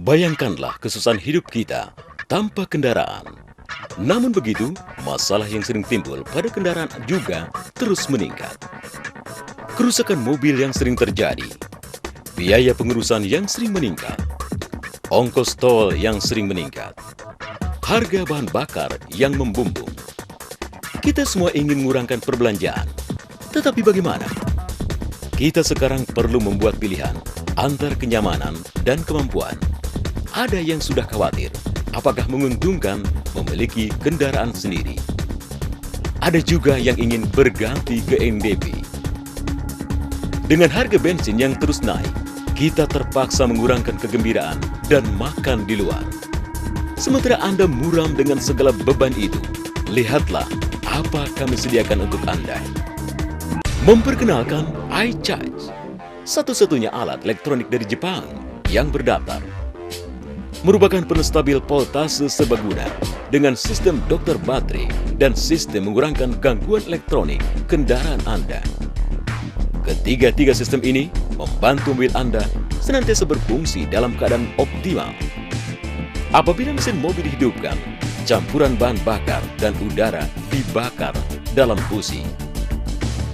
Bayangkanlah kesusahan hidup kita tanpa kendaraan. Namun begitu, masalah yang sering timbul pada kendaraan juga terus meningkat. Kerusakan mobil yang sering terjadi, biaya pengurusan yang sering meningkat, ongkos tol yang sering meningkat, harga bahan bakar yang membumbung. Kita semua ingin mengurangkan perbelanjaan, tetapi bagaimana? Kita sekarang perlu membuat pilihan antar kenyamanan dan kemampuan. Ada yang sudah khawatir, apakah menguntungkan memiliki kendaraan sendiri. Ada juga yang ingin berganti ke MDB. Dengan harga bensin yang terus naik, kita terpaksa mengurangkan kegembiraan dan makan di luar. Sementara Anda muram dengan segala beban itu, lihatlah apa kami sediakan untuk Anda. Memperkenalkan iCharge, satu-satunya alat elektronik dari Jepang yang berdaftar. Merupakan penstabil voltase serbaguna dengan sistem dokter baterai dan sistem mengurangkan gangguan elektronik kendaraan Anda. Ketiga-tiga sistem ini membantu mobil Anda senantiasa berfungsi dalam keadaan optimal. Apabila mesin mobil dihidupkan, campuran bahan bakar dan udara dibakar dalam busi.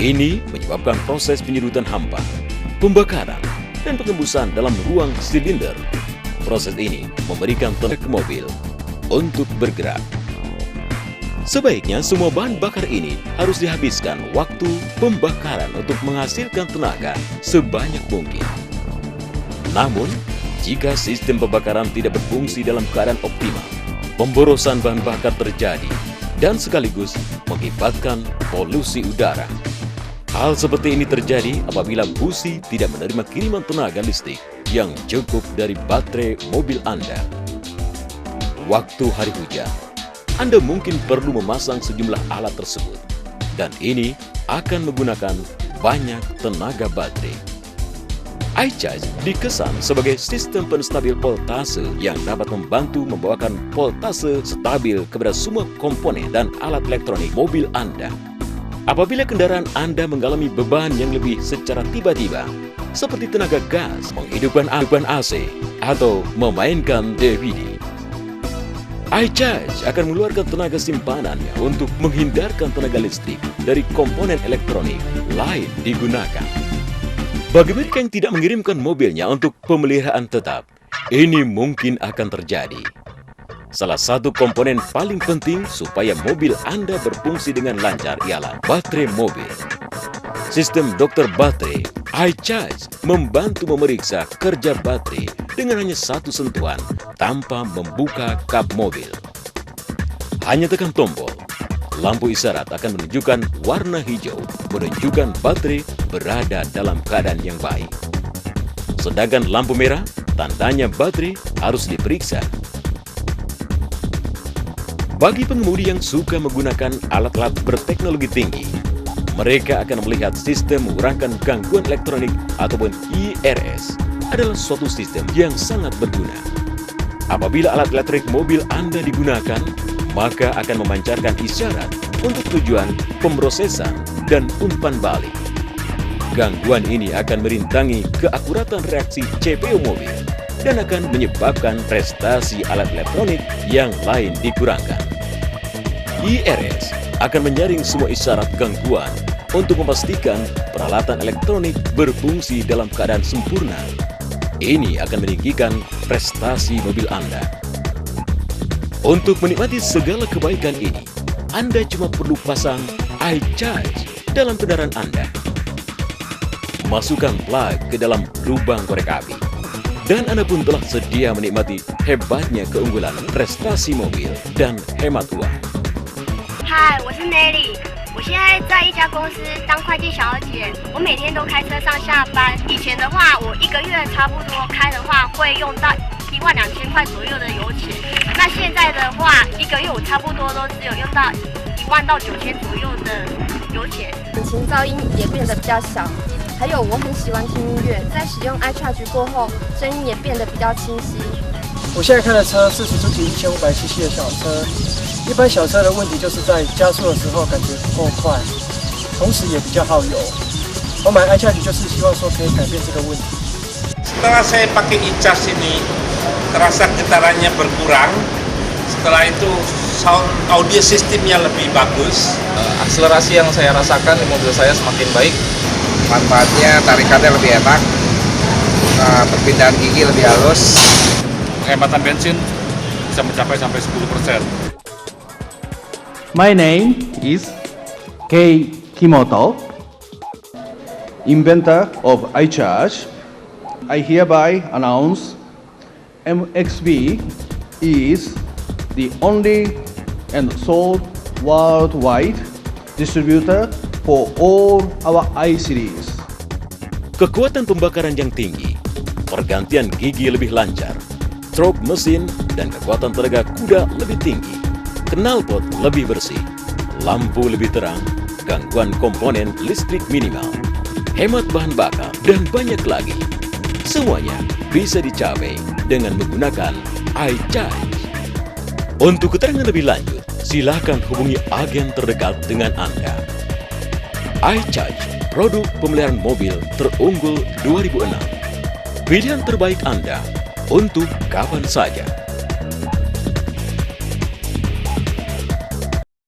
Ini menyebabkan proses penyedutan hampa, pembakaran, dan pengembusan dalam ruang silinder. Proses ini memberikan tenaga ke mobil untuk bergerak. Sebaiknya semua bahan bakar ini harus dihabiskan waktu pembakaran untuk menghasilkan tenaga sebanyak mungkin. Namun, jika sistem pembakaran tidak berfungsi dalam keadaan optimal, pemborosan bahan bakar terjadi dan sekaligus mengakibatkan polusi udara. Hal seperti ini terjadi apabila busi tidak menerima kiriman tenaga listrik yang cukup dari baterai mobil Anda. Waktu hari hujan, Anda mungkin perlu memasang sejumlah alat tersebut, dan ini akan menggunakan banyak tenaga baterai. iCharge dikesan sebagai sistem penstabil voltase yang dapat membantu membawakan voltase stabil kepada semua komponen dan alat elektronik mobil Anda. Apabila kendaraan Anda mengalami beban yang lebih secara tiba-tiba, seperti tenaga gas, menghidupkan AC, atau memainkan DVD, iCharge akan mengeluarkan tenaga simpanannya untuk menghindarkan tenaga listrik dari komponen elektronik lain digunakan. Bagi mereka yang tidak mengirimkan mobilnya untuk pemeliharaan tetap, ini mungkin akan terjadi. Salah satu komponen paling penting supaya mobil Anda berfungsi dengan lancar ialah baterai mobil. Sistem dokter baterai iCharge membantu memeriksa kerja baterai dengan hanya satu sentuhan tanpa membuka kap mobil. Hanya tekan tombol, lampu isyarat akan menunjukkan warna hijau, menunjukkan baterai berada dalam keadaan yang baik. Sedangkan lampu merah, tandanya baterai harus diperiksa. Bagi pengemudi yang suka menggunakan alat-alat berteknologi tinggi, mereka akan melihat sistem mengurangkan gangguan elektronik ataupun IRS adalah suatu sistem yang sangat berguna. Apabila alat elektrik mobil Anda digunakan, maka akan memancarkan isyarat untuk tujuan pemrosesan dan umpan balik. Gangguan ini akan merintangi keakuratan reaksi CPU mobil dan akan menyebabkan prestasi alat elektronik yang lain dikurangkan. IRS akan menyaring semua isyarat gangguan untuk memastikan peralatan elektronik berfungsi dalam keadaan sempurna. Ini akan meninggikan prestasi mobil Anda. Untuk menikmati segala kebaikan ini, Anda cuma perlu pasang iCharge dalam kendaraan Anda. Masukkan plug ke dalam lubang korek api, dan Anda pun telah sedia menikmati hebatnya keunggulan prestasi mobil dan hemat uang. 嗨，我是 Nelly， 我现在在一家公司当会计小姐，我每天都开车上下班。以前的话，我一个月差不多开的话会用到12000块左右的油钱，那现在的话，一个月我差不多都只有用到1万到9000左右的油钱。引擎噪音也变得比较小，还有我很喜欢听音乐，在使用 iCharge 过后，声音也变得比较清晰。我现在开的车是 Suzuki 1500cc 的小车，一般小车的问题就是在加速的时候感觉不够快，同时也比较耗油。我买 iCharge 就是希望说可以改变这个问题。Setelah saya pakai iCharge ini, terasa getarannya berkurang. Setelah itu sound audio sistemnya lebih bagus. Akselerasi yang saya rasakan di mobil saya semakin baik. Manfaatnya tarikannya lebih enak, perpindahan gigi lebih halus. Penghematan bensin bisa mencapai sampai 10%. My name is Kei Kimoto, inventor of iCharge. I hereby announce MXB is the only and sole worldwide distributor for all our i-series. Kekuatan pembakaran yang tinggi, pergantian gigi lebih lancar, stroke mesin dan kekuatan tenaga kuda lebih tinggi, knalpot lebih bersih, lampu lebih terang, gangguan komponen listrik minimal, hemat bahan bakar, dan banyak lagi. Semuanya bisa dicapai dengan menggunakan iCharge. Untuk keterangan lebih lanjut, silakan hubungi agen terdekat dengan Anda. iCharge, produk pemeliharaan mobil terunggul 2006. Pilihan terbaik Anda untuk kapan saja.